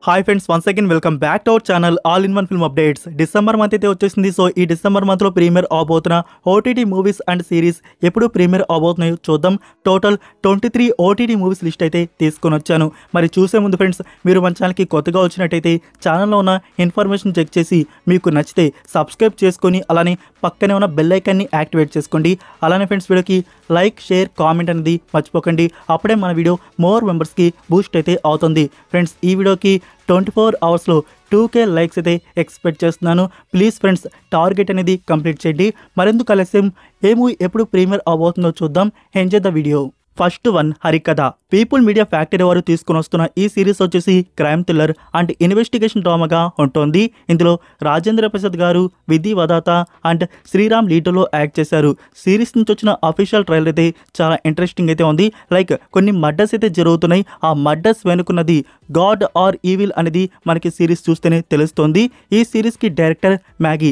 Hi friends, once again welcome back to our channel all in one film updates. December month అయితే వచ్చేసింది. So ఈ December మంత్లో premiere అవబోతున్న OTT movies and series ఎప్పుడు premiere అవబోతున్నాయో చూద్దాం. టోటల్ 23 ఓటీటీ మూవీస్ లిస్ట్ అయితే తీసుకొని వచ్చాను. మరి చూసే ముందు ఫ్రెండ్స్, మీరు మన ఛానల్కి కొత్తగా వచ్చినట్టయితే ఛానల్లో ఉన్న ఇన్ఫర్మేషన్ చెక్ చేసి మీకు నచ్చితే సబ్స్క్రైబ్ చేసుకొని అలానే పక్కనే ఉన్న బెల్ ఐకాన్ని యాక్టివేట్ చేసుకోండి. అలానే ఫ్రెండ్స్, వీడియోకి లైక్, షేర్, కామెంట్ అనేది మర్చిపోకండి. అప్పుడే మన వీడియో మోర్ మెంబర్స్కి బూస్ట్ అయితే అవుతుంది. ఫ్రెండ్స్, ఈ వీడియోకి 24 అవర్స్లో 2K లైక్స్ అయితే ఎక్స్పెక్ట్ చేస్తున్నాను. ప్లీజ్ ఫ్రెండ్స్, టార్గెట్ అనేది కంప్లీట్ చేయండి. మరెందుకు ఆలస్యం, ఏ మూవీ ఎప్పుడు ప్రీమియర్ అవబోతుందో చూద్దాం. Enjoy the video. First one, Harikatha. People media factory వారు తీసుకుని వస్తున్న ఈ సిరీస్ వచ్చేసి క్రైమ్ థ్రిల్లర్ అండ్ ఇన్వెస్టిగేషన్ డ్రామాగా ఉంటుంది. ఇందులో రాజేంద్ర ప్రసాద్ గారు, విధి వదాత అండ్ శ్రీరామ్ లీటోలో యాక్ట్ చేశారు. సిరీస్ నుంచి వచ్చిన అఫీషియల్ ట్రైలర్ అయితే చాలా ఇంట్రెస్టింగ్ అయితే ఉంది. లైక్ కొన్ని మర్డర్స్ అయితే జరుగుతున్నాయి. ఆ మర్డర్స్ వెనుకున్నది గాడ్ ఆర్ ఈవిల్ అనేది మనకి సిరీస్ చూస్తేనే తెలుస్తుంది. ఈ సిరీస్కి డైరెక్టర్ మ్యాగీ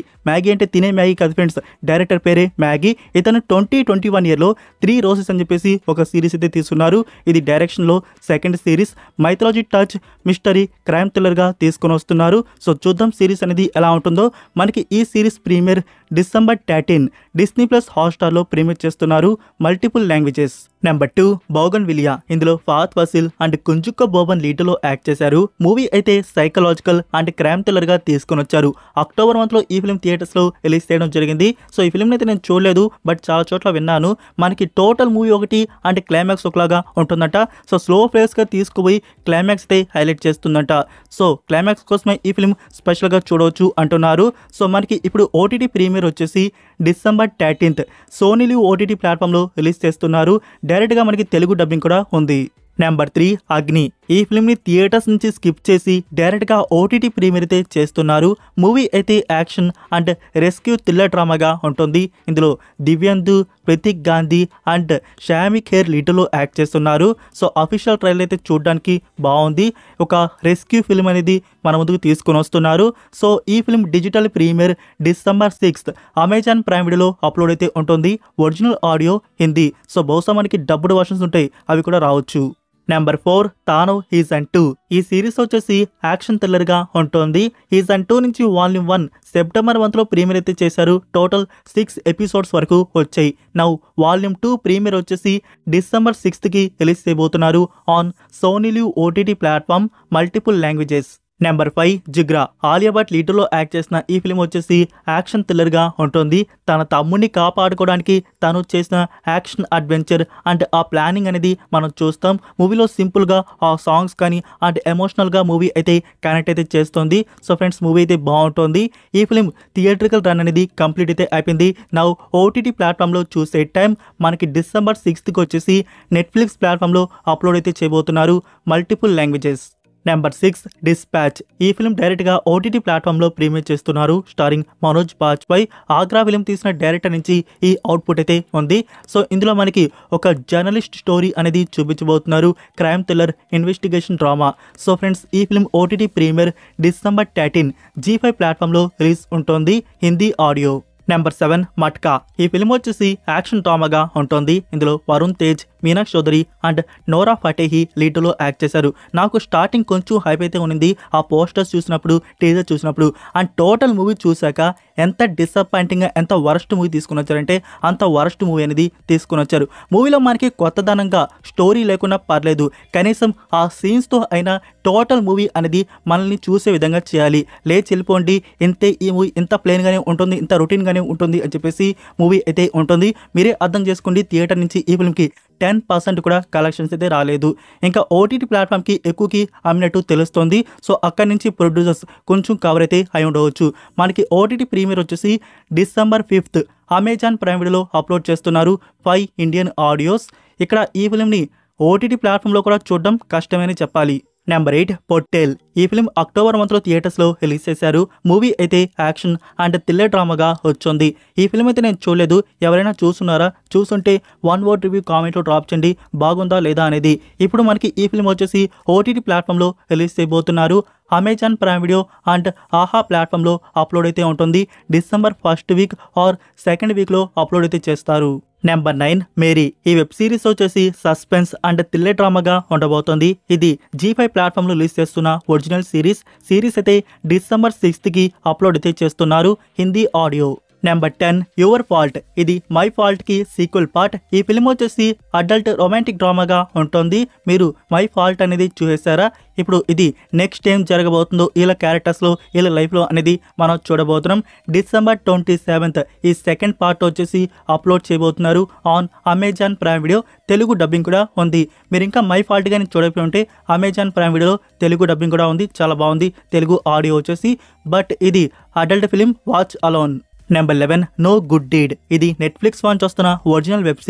అంటే తినే మ్యాగీ కాదు ఫ్రెండ్స్, డైరెక్టర్ పేరే మ్యాగీ. ఇతను 2021 ఇయర్లో 3 రోజెస్ అని చెప్పేసి ఒక సిరీస్ అయితే తీసుకున్నారు. ఇది డైరెక్షన్లో second series. Mythology touch, mystery, crime థ్రిల్లర్గా తీసుకొని వస్తున్నారు. సో చూద్దాం సిరీస్ అనేది ఎలా ఉంటుందో. మనకి ఈ series premiere December 13 Disney plus హాట్స్టార్లో ప్రీమియర్ చేస్తున్నారు. Multiple languages. Number 2, bougainvillea. ఇందులో ఫాత్ ఫసిల్ అండ్ కుంజుక్క బోబన్ లీటోలో యాక్ట్ చేశారు. మూవీ అయితే సైకలాజికల్ అండ్ క్రైమ్ థ్రిల్లర్గా తీసుకొని వచ్చారు. అక్టోబర్ మంత్లో ఈ ఫిల్మ్ థియేటర్స్లో రిలీజ్ చేయడం జరిగింది. సో ఈ ఫిల్మ్ని అయితే నేను చూడలేదు, బట్ చాలా చోట్ల విన్నాను. మనకి టోటల్ మూవీ ఒకటి అండ్ క్లైమాక్స్ ఒకలాగా ఉంటుందంట. సో స్లో ప్లేస్గా తీసుకుపోయి క్లైమాక్స్ అయితే హైలైట్ చేస్తుందంట. సో క్లైమాక్స్ కోసమే ఈ ఫిల్మ్ స్పెషల్గా చూడవచ్చు అంటున్నారు. సో మనకి ఇప్పుడు ఓటీటీ ప్రీమియర్ వచ్చేసి డిసెంబర్ 13 సోనీ లివ్ ఓటీటీ ప్లాట్ఫామ్లో రిలీజ్ చేస్తున్నారు. డైరెక్ట్గా మనకి తెలుగు డబ్బింగ్ కూడా ఉంది. నెంబర్ 3, అగ్ని. ఈ ఫిల్మ్ని థియేటర్స్ నుంచి స్కిప్ చేసి డైరెక్ట్గా ఓటీటీ ప్రీమియర్ అయితే చేస్తున్నారు. మూవీ అయితే యాక్షన్ అండ్ రెస్క్యూ థ్రిల్లర్ డ్రామాగా ఉంటుంది. ఇందులో దివ్యందు, ప్రతీక్ గాంధీ అండ్ షామి ఖేర్ లీటోలో యాక్ట్ చేస్తున్నారు. సో అఫీషియల్ ట్రైలర్ అయితే చూడడానికి బాగుంది. ఒక రెస్క్యూ ఫిల్మ్ అనేది మన ముందుకు తీసుకొని వస్తున్నారు. సో ఈ film digital premier December 6 Amazon prime వీడియోలో అప్లోడ్ అయితే ఉంటుంది. Original audio Hindi. సో బహుశా మనకి డబ్బుడ్ వర్షన్స్ ఉంటాయి, అవి కూడా రావచ్చు. Number 4, Tanaav season 2. ఈ సిరీస్ వచ్చేసి యాక్షన్ థ్రిల్లర్గా ఉంటుంది. సీజన్ 2 నుంచి వాల్యూమ్ 1 సెప్టెంబర్ మంత్లో ప్రీమియర్ అయితే చేశారు. టోటల్ 6 ఎపిసోడ్స్ వరకు వచ్చాయి. నౌ వాల్యూమ్ 2 ప్రీమియర్ వచ్చేసి డిసెంబర్ 6కి రిలీజ్ చేయబోతున్నారు on Sony Liv OTT platform. Multiple languages. Number 5, Jigra. Alia Bhatt లీటోలో యాక్ట్ చేసిన ఈ ఫిల్మ్ వచ్చేసి యాక్షన్ థ్రిల్లర్గా ఉంటుంది. తన తమ్ముడిని కాపాడుకోవడానికి తను చేసిన యాక్షన్ అడ్వెంచర్ అండ్ ఆ ప్లానింగ్ అనేది మనం చూస్తాం. మూవీలో సింపుల్గా ఆ సాంగ్స్ కానీ అండ్ ఎమోషనల్గా మూవీ అయితే కనెక్ట్ అయితే చేస్తుంది. సో ఫ్రెండ్స్, మూవీ అయితే బాగుంటుంది. ఈ ఫిల్మ్ థియేట్రికల్ రన్ అనేది కంప్లీట్ అయితే అయిపోయింది. నౌ ఓటీటీ ప్లాట్ఫామ్లో చూసే టైం మనకి డిసెంబర్ 6కి వచ్చేసి నెట్ఫ్లిక్స్ ప్లాట్ఫామ్లో అప్లోడ్ అయితే చేయబోతున్నారు. Multiple languages. Number 6, dispatch. ఈ ఫిల్మ్ డైరెక్ట్గా ఓటీటీ ప్లాట్ఫామ్లో ప్రీమియర్ చేస్తున్నారు. స్టారింగ్ మనోజ్ బాజ్పేయి. ఆగ్రా ఫిల్మ్ తీసిన డైరెక్టర్ నుంచి ఈ అవుట్పుట్ అయితే ఉంది. సో ఇందులో మనకి ఒక జర్నలిస్ట్ స్టోరీ అనేది చూపించబోతున్నారు. Crime thriller, investigation drama. So friends, ఈ film OTT premiere December 13 G5 ప్లాట్ఫామ్లో రిలీజ్ ఉంటుంది. హిందీ ఆడియో. నెంబర్ 7, మట్కా. ఈ ఫిల్మ్ వచ్చేసి యాక్షన్ డ్రామాగా ఉంటుంది. ఇందులో వరుణ్ తేజ్, మీనాక్షి చౌదరి అండ్ నోరా ఫటేహి లీటోలో యాక్ట్ చేశారు. నాకు స్టార్టింగ్ కొంచెం హైప్ అయితే ఉన్నింది ఆ పోస్టర్స్ చూసినప్పుడు, టీజర్ చూసినప్పుడు. అండ్ టోటల్ మూవీ చూశాక ఎంత డిసప్పాయింటింగ్గా, ఎంత వరస్ట్ మూవీ తీసుకుని వచ్చారంటే అంత వరస్ట్ మూవీ అనేది తీసుకుని వచ్చారు. మూవీలో మనకి కొత్తదనంగా స్టోరీ లేకుండా పర్లేదు, కనీసం ఆ సీన్స్తో అయినా టోటల్ మూవీ అనేది మనల్ని చూసే విధంగా చేయాలి. లేచి వెళ్ళిపోండి, ఇంతే ఈ మూవీ ఇంత ప్లెయిన్గానే ఉంటుంది, ఇంత రొటీన్గానే ఉంటుంది అని చెప్పేసి మూవీ అయితే ఉంటుంది. మీరే అర్థం చేసుకోండి, థియేటర్ నుంచి ఈ ఫిల్మ్కి 10% కూడా కలెక్షన్స్ అయితే రాలేదు. ఇంకా ఓటీటీ ప్లాట్ఫామ్కి ఎక్కువకి అమ్మినట్టు తెలుస్తుంది. సో అక్కడి నుంచి ప్రొడ్యూసర్స్ కొంచెం కవర్ అయితే అయి ఉండవచ్చు. మనకి ఓటీటీ ప్రీమియర్ వచ్చేసి డిసెంబర్ 5 అమెజాన్ ప్రైమ్ వీడియోలో అప్లోడ్ చేస్తున్నారు. 5 ఇండియన్ ఆడియోస్. ఇక్కడ ఈ ఫిల్మ్ని ఓటీటీ ప్లాట్ఫామ్లో కూడా చూడడం కష్టమని చెప్పాలి. నెంబర్ 8, పొట్టేల్. ఈ ఫిల్మ్ అక్టోబర్ మంత్లో థియేటర్స్లో రిలీజ్ చేశారు. మూవీ అయితే యాక్షన్ అండ్ థ్రిల్లర్ డ్రామాగా వచ్చింది. ఈ ఫిల్మ్ అయితే నేను చూడలేదు. ఎవరైనా చూస్తున్నారా? చూస్తుంటే 1 వర్డ్ రివ్యూ కామెంట్లో డ్రాప్ చేయండి, బాగుందా లేదా అనేది. ఇప్పుడు మనకి ఈ ఫిల్మ్ వచ్చేసి ఓటీటీ ప్లాట్ఫామ్లో రిలీజ్ చేయబోతున్నారు. అమెజాన్ ప్రైమ్ వీడియో అండ్ ఆహా ప్లాట్ఫామ్లో అప్లోడ్ అయితే ఉంటుంది. December 1st week or 2nd వీక్లో అప్లోడ్ అయితే చేస్తారు. Number 9 Mary. ఈ వెబ్ సిరీస్ వచ్చేసి సస్పెన్స్ అండ్ థ్రిల్లర్ డ్రామాగా ఉండబోతోంది. ఇది G5 ప్లాట్ఫామ్ లో రిలీజ్ చేస్తున్న ఒరిజినల్ సిరీస్ అయితే డిసెంబర్ 6th కి అప్లోడ్ అయితే చేస్తున్నారు Hindi audio. Number 10 your fault. ఇది మై ఫాల్ట్ కి సీక్వెల్ పార్ట్. ఈ ఫిల్మ్ వచ్చేసి అడల్ట్ రొమాంటిక్ డ్రామాగా ఉంటుంది. మీరు మై ఫాల్ట్ అనేది చూసేసారా? ఇప్పుడు ఇది నెక్స్ట్ ఏం జరగబోతుందో వీళ్ళ క్యారెక్టర్స్ లో వీళ్ళ లైఫ్ లో అనేది మనం చూడబోతున్నాం. డిసెంబర్ 27th ఈ సెకండ్ పార్ట్ వచ్చేసి అప్లోడ్ చేయబోతున్నారు on Amazon prime video. Telugu dubbing కూడా ఉంది. మీరు ఇంకా మై ఫాల్ట్ గాని చూడకపోయి ఉంటే అమెజాన్ ప్రైమ్ వీడియోలో తెలుగు డబ్బింగ్ కూడా ఉంది. చాలా బాగుంది తెలుగు ఆడియో వచ్చేసి. బట్ ఇది adult film, watch alone. Number 11 no good deed. ఇది నెట్ఫ్లిక్స్ నుంచి వస్తున్న ఒరిజినల్ వెబ్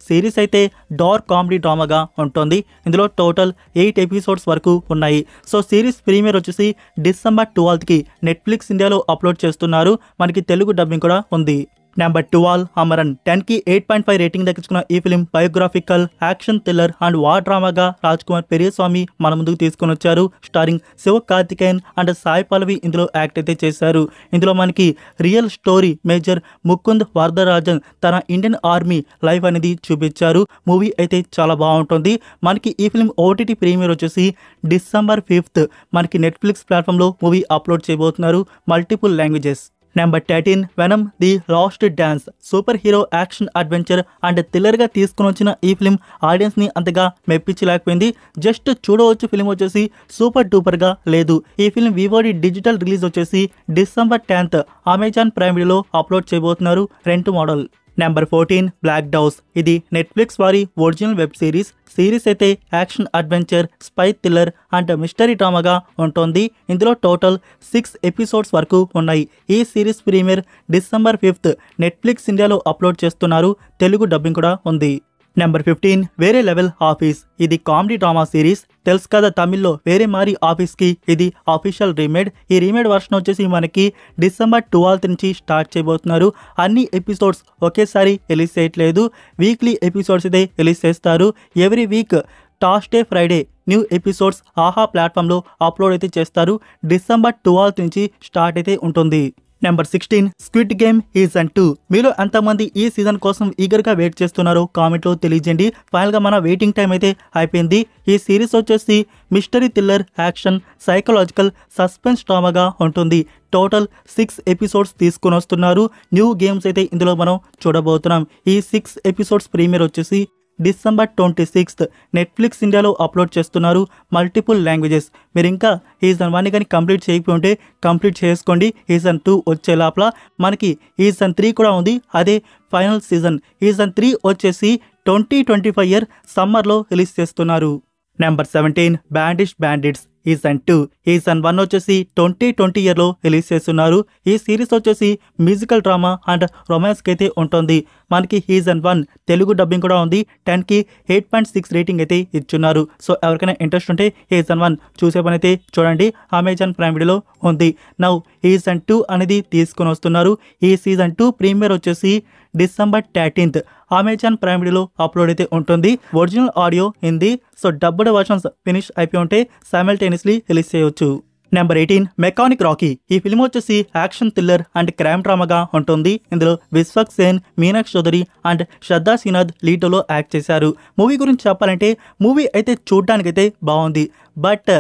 సిరీస్ అయితే డార్క్ కామెడీ డ్రామాగా ఉంటుంది. ఇందులో టోటల్ 8 ఎపిసోడ్స్ వరకు ఉన్నాయి. సో సిరీస్ ప్రీమియర్ వచ్చేసి డిసెంబర్ 12th కి నెట్ఫ్లిక్స్ ఇండియాలో అప్లోడ్ చేస్తున్నారు. మనకి తెలుగు డబ్బింగ్ కూడా ఉంది. నెంబర్ 12 అమరన్. 10కి 8.5 రేటింగ్ దక్కించుకున్న ఈ film biographical, action thriller and war డ్రామాగా రాజ్ కుమార్ పెరియస్వామి మన ముందుకు తీసుకొని వచ్చారు. స్టారింగ్ శివకార్తికేయన్ అండ్ సాయి పల్లవి ఇందులో యాక్ట్ అయితే చేశారు. ఇందులో మనకి real story major Mukund Varadarajan తన ఇండియన్ ఆర్మీ లైఫ్ అనేది చూపించారు. మూవీ అయితే చాలా బాగుంటుంది. మనకి ఈ ఫిలిం OTT ప్రీమియర్ వచ్చేసి డిసెంబర్ 5th మనకి నెట్ఫ్లిక్స్ ప్లాట్ఫామ్లో మూవీ అప్లోడ్ చేయబోతున్నారు multiple languages. Number 13 Venom the last dance. Super hero action adventure and థ్రిల్లర్గా తీసుకుని వచ్చిన ఈ ఫిలిం ఆడియన్స్ని అంతగా మెప్పించలేకపోయింది. జస్ట్ చూడవచ్చు ఫిలిం వచ్చేసి సూపర్ డూపర్గా లేదు. ఈ ఫిలిం VOD డిజిటల్ రిలీజ్ వచ్చేసి డిసెంబర్ 10th అమెజాన్ ప్రైమ్ వీడియోలో అప్లోడ్ చేయబోతున్నారు rent model. Number 14 black doves. ఇది నెట్ఫ్లిక్స్ వారి ఒరిజినల్ వెబ్ సిరీస్ అయితే action adventure, spy thriller and mystery డ్రామాగా ఉంటుంది. ఇందులో టోటల్ 6 ఎపిసోడ్స్ వరకు ఉన్నాయి. ఈ series premiere December 5th Netflix ఇండియాలో అప్లోడ్ చేస్తున్నారు. తెలుగు డబ్బింగ్ కూడా ఉంది. నెంబర్ 15 వేరే లెవెల్ ఆఫీస్. ఇది కామెడీ డ్రామా సిరీస్. తెలుసు కదా తమిళ్లో వేరే మారి ఆఫీస్కి ఇది అఫీషియల్ రీమేడ్. ఈ రీమేడ్ వర్షన్ వచ్చేసి మనకి డిసెంబర్ 12th నుంచి స్టార్ట్ చేయబోతున్నారు. అన్ని ఎపిసోడ్స్ ఒకేసారి రిలీజ్ చేయట్లేదు. వీక్లీ ఎపిసోడ్స్ అయితే రిలీజ్ చేస్తారు. Every week Thursday, Friday new episodes ఆహా ప్లాట్ఫామ్లో అప్లోడ్ అయితే చేస్తారు. డిసెంబర్ 12th నుంచి స్టార్ట్ అయితే ఉంటుంది. Number 16 squid game season 2. మీలో ఎంతమంది ఈ సీజన్ కోసం ఈగర్గా వెయిట్ చేస్తున్నారో కామెంట్లో తెలియజేయండి. ఫైనల్గా మన వెయిటింగ్ టైం అయితే అయిపోయింది. ఈ సిరీస్ వచ్చేసి mystery thriller, action, psychological, suspense డ్రామాగా ఉంటుంది. టోటల్ 6 ఎపిసోడ్స్ తీసుకుని వస్తున్నారు. న్యూ గేమ్స్ అయితే ఇందులో మనం చూడబోతున్నాం. ఈ 6 ఎపిసోడ్స్ ప్రీమియర్ వచ్చేసి డిసెంబర్ 26th నెట్ఫ్లిక్స్ ఇండియాలో అప్లోడ్ చేస్తున్నారు మల్టిపుల్ లాంగ్వేజెస్. మీరు ఇంకా సీజన్ 1 కానీ కంప్లీట్ చేయకపోతే కంప్లీట్ చేసుకోండి. సీజన్ 2 వచ్చే లోపల మనకి సీజన్ 3 కూడా ఉంది. అదే ఫైనల్ సీజన్. సీజన్ 3 వచ్చేసి 2025 సమ్మర్లో రిలీజ్ చేస్తున్నారు. Number 17 bandits season 2. సీజన్ 1 వచ్చేసి 2020 రిలీజ్ చేస్తున్నారు. ఈ సిరీస్ వచ్చేసి మ్యూజికల్ డ్రామా అండ్ రొమాన్స్కి అయితే ఉంటుంది. మనకి సీజన్ 1 తెలుగు డబ్బింగ్ కూడా ఉంది. 10కి 8.6 రేటింగ్ అయితే ఇచ్చున్నారు. సో ఎవరికైనా ఇంట్రెస్ట్ ఉంటే సీజన్ 1 చూసే పని అయితే చూడండి. అమెజాన్ ప్రైమ్ వీడియోలో ఉంది. నౌ సీజన్ 2 అనేది తీసుకొని వస్తున్నారు. ఈ సీజన్ 2 ప్రీమియర్ వచ్చేసి డిసెంబర్ 13th అమెజాన్ ప్రైమ్ వీడియోలో అప్లోడ్ అయితే ఉంటుంది. Original audio Hindi. So dubbed versions finish అయిపోయి ఉంటే సైమల్టేనియస్లీ రిలీజ్ చేయవచ్చు. Number 18 mechanic Rocky. ఈ ఫిల్మ్ వచ్చేసి యాక్షన్ థ్రిల్లర్ అండ్ క్రైమ్ డ్రామాగా ఉంటుంది. ఇందులో విశ్వక్ సేన్, మీనాక్షి చౌదరి అండ్ శ్రద్ధా శ్రీనాథ్ లీడ్లో యాక్ట్ చేశారు. మూవీ గురించి చెప్పాలంటే మూవీ అయితే చూడడానికైతే బాగుంది. బట్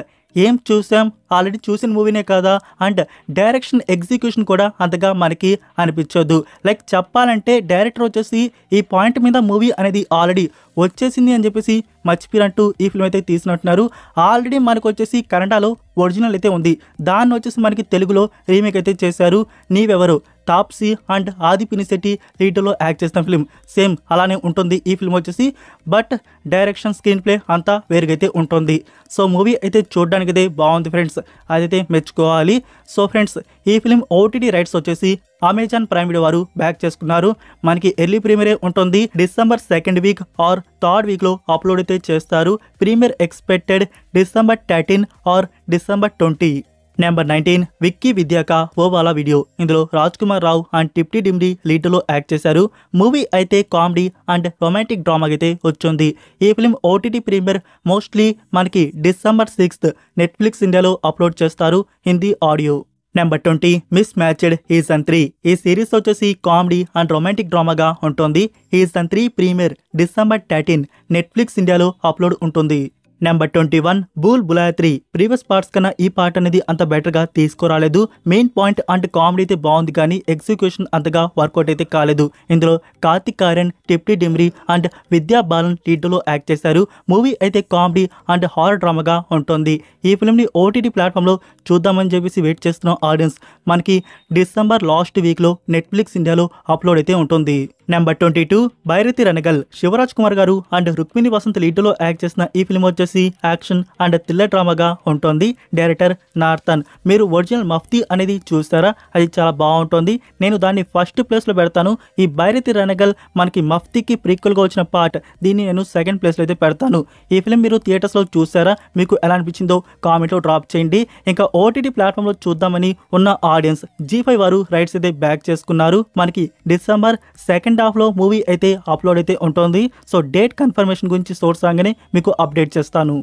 ఏం చూసాం, ఆల్రెడీ చూసిన మూవీనే కదా. అండ్ డైరెక్షన్ ఎగ్జిక్యూషన్ కూడా అంతగా మనకి అనిపించొద్దు. లైక్ చెప్పాలంటే డైరెక్టర్ వచ్చేసి ఈ పాయింట్ మీద మూవీ అనేది ఆల్రెడీ వచ్చేసింది అని చెప్పేసి మర్చిపోయినట్టు ఈ ఫిల్మ్ అయితే తీసినట్టున్నారు. ఆల్రెడీ మనకు వచ్చేసి కన్నడలో ఒరిజినల్ అయితే ఉంది. దాన్ని వచ్చేసి మనకి తెలుగులో రీమేక్ అయితే చేశారు. నీవెవరు తాప్సీ అండ్ ఆది పినిశెట్టి లీడ్లో యాక్ట్ చేసిన ఫిల్మ్ సేమ్ అలానే ఉంటుంది ఈ ఫిల్మ్ వచ్చేసి. బట్ డైరెక్షన్, స్క్రీన్ ప్లే అంతా వేరుగైతే ఉంటుంది. సో మూవీ అయితే చూడడానికి అయితే బాగుంది ఫ్రెండ్స్, అదైతే మెచ్చుకోవాలి. సో ఫ్రెండ్స్ ఈ ఫిల్మ్ OTT రైట్స్ వచ్చేసి అమెజాన్ ప్రైమ్ వీడియో వారు బ్యాక్ చేసుకున్నారు. మనకి ఎర్లీ ప్రీమియరే ఉంటుంది. December 2nd week or 3rd వీక్లో అప్లోడ్ అయితే చేస్తారు. Premiere expected December 13 or December 20. Number 19 Vicky విద్యాక ఓ వాలా వీడియో. ఇందులో రాజ్ కుమార్ రావు అండ్ టిప్టీ డిమ్రీ లీడ్లో యాక్ట్ చేశారు. మూవీ అయితే కామెడీ అండ్ రొమాంటిక్ డ్రామా అయితే వచ్చింది. ఈ ఫిల్మ్ OTT ప్రీమియర్ మోస్ట్లీ మనకి డిసెంబర్ 6th నెట్ఫ్లిక్స్ ఇండియాలో అప్లోడ్ చేస్తారు Hindi audio. Number 20 mismatched season 3. ఈ సిరీస్ వచ్చేసి కామెడీ అండ్ రొమాంటిక్ డ్రామాగా ఉంటుంది. సీజన్ 3 ప్రీమియర్ డిసెంబర్ 13 నెట్ఫ్లిక్స్ ఇండియాలో అప్లోడ్ ఉంటుంది. Number 21 Bhool Bhulaiyaa 3. Previous parts కన్నా ఈ పార్ట్ అనేది అంత బెటర్గా తీసుకురాలేదు. మెయిన్ పాయింట్ అండ్ కామెడీ అయితే బాగుంది కానీ ఎగ్జిక్యూషన్ అంతగా వర్కౌట్ అయితే కాలేదు. ఇందులో కార్తిక్ ఆర్యన్, టిప్టీ డిమ్రీ అండ్ విద్యా బాలన్ లీడ్లో యాక్ట్ చేశారు. మూవీ అయితే కామెడీ అండ్ హారర్ డ్రామాగా ఉంటుంది. ఈ ఫిల్మ్ని ఓటీటీ ప్లాట్ఫామ్లో చూద్దామని చెప్పేసి వెయిట్ చేస్తున్న ఆడియన్స్ మనకి డిసెంబర్ లాస్ట్ వీక్లో నెట్ఫ్లిక్స్ ఇండియాలో అప్లోడ్ అయితే ఉంటుంది. నెంబర్ 22 బైరతి రణగల్. శివరాజ్ కుమార్ గారు అండ్ రుక్మిణి వసంత్ లీడ్లో యాక్ట్ చేసిన ఈ ఫిల్మ్ వచ్చేసి యాక్షన్ అండ్ థ్రిల్లర్ డ్రామాగా ఉంటుంది. Director northern. మీరు ఒరిజినల్ మఫ్తీ అనేది చూస్తారా? అది చాలా బాగుంటుంది. నేను దాన్ని ఫస్ట్ ప్లేస్లో పెడతాను. ఈ బైరతి రణగల్ మనకి మఫ్తీకి ప్రీక్వెల్గా వచ్చిన పార్ట్, దీన్ని నేను సెకండ్ ప్లేస్లో అయితే పెడతాను. ఈ ఫిల్మ్ మీరు థియేటర్స్లో చూసారా? మీకు ఎలా అనిపించిందో కామెంట్లో డ్రాప్ చేయండి. ఇంకా ఓటీటీ ప్లాట్ఫామ్లో చూద్దామని ఉన్న ఆడియన్స్ G5 వారు రైట్స్ అయితే బ్యాక్ చేసుకున్నారు. మనకి డిసెంబర్ సెకండ్ హాఫ్లో మూవీ అయితే అప్లోడ్ అయితే ఉంటుంది. సో డేట్ కన్ఫర్మేషన్ గురించి సోర్స్ రాగానే మీకు అప్డేట్ చేస్తాను.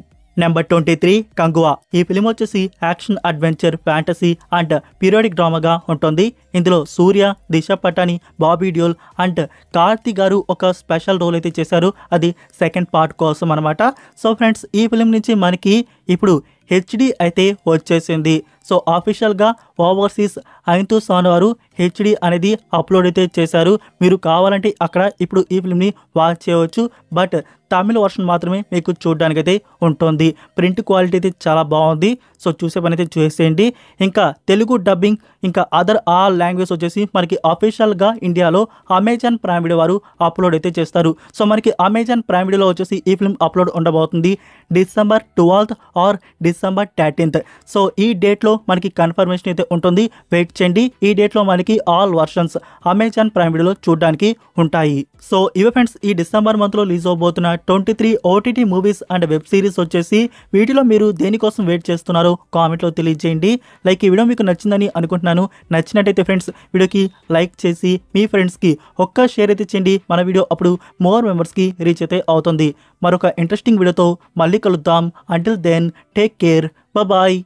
నెంబర్ 23 కంగువా. ఈ ఫిలిం వచ్చేసి action, adventure, fantasy and periodic డ్రామాగా ఉంటుంది. ఇందులో సూర్య, దిశ పటాని, బాబీ డియోల్ అండ్ కార్తీ గారు ఒక స్పెషల్ రోల్ అయితే చేశారు. అది సెకండ్ పార్ట్ కోసం అనమాట. సో ఫ్రెండ్స్, ఈ ఫిలిం నుంచి మనకి ఇప్పుడు HD అయితే వచ్చేసింది. సో ఆఫీషియల్గా ఓవర్సీస్ ఐంతూసాన్ వారు HD అనేది అప్లోడ్ అయితే చేశారు. మీరు కావాలంటే అక్కడ ఇప్పుడు ఈ ఫిల్మ్ని వాచ్ చేయవచ్చు. బట్ తమిళ వర్షన్ మాత్రమే మీకు చూడడానికి అయితే ఉంటుంది. ప్రింట్ క్వాలిటీ అయితే చాలా బాగుంది. సో చూసే పని అయితే చూసేయండి. ఇంకా తెలుగు డబ్బింగ్ ఇంకా అదర్ ఆల్ లాంగ్వేజ్ వచ్చేసి మనకి అఫీషియల్గా ఇండియాలో అమెజాన్ ప్రైమ్ వీడియో వారు అప్లోడ్ అయితే చేస్తారు. సో మనకి అమెజాన్ ప్రైమ్ వీడియోలో వచ్చేసి ఈ ఫిల్మ్ అప్లోడ్ ఉండబోతుంది December 12th are December 13th. So ఈ డేట్లో మనకి కన్ఫర్మేషన్ అయితే ఉంటుంది. వెయిట్ చేయండి. ఈ డేట్లో మనకి ఆల్ వర్షన్స్ అమెజాన్ ప్రైమ్ వీడియోలో చూడడానికి ఉంటాయి. సో ఇవే ఫ్రెండ్స్, ఈ డిసెంబర్ మంత్లో రిలీజ్ అవబోతున్న 23 OTT movies and web series వచ్చేసి. వీటిలో మీరు దేనికోసం వెయిట్ చేస్తున్నారో కామెంట్లో తెలియజేయండి. లైక్ ఈ వీడియో మీకు నచ్చిందని అనుకుంటున్నాను. నచ్చినట్టయితే ఫ్రెండ్స్ వీడియోకి లైక్ చేసి మీ ఫ్రెండ్స్కి ఒక్క షేర్ అయితే చేయండి. మన వీడియో అప్పుడు మోర్ మెంబర్స్కి రీచ్ అయితే అవుతుంది. మరొక ఇంట్రెస్టింగ్ వీడియోతో మళ్ళీ కలుద్దాం. Until then take care. Bye.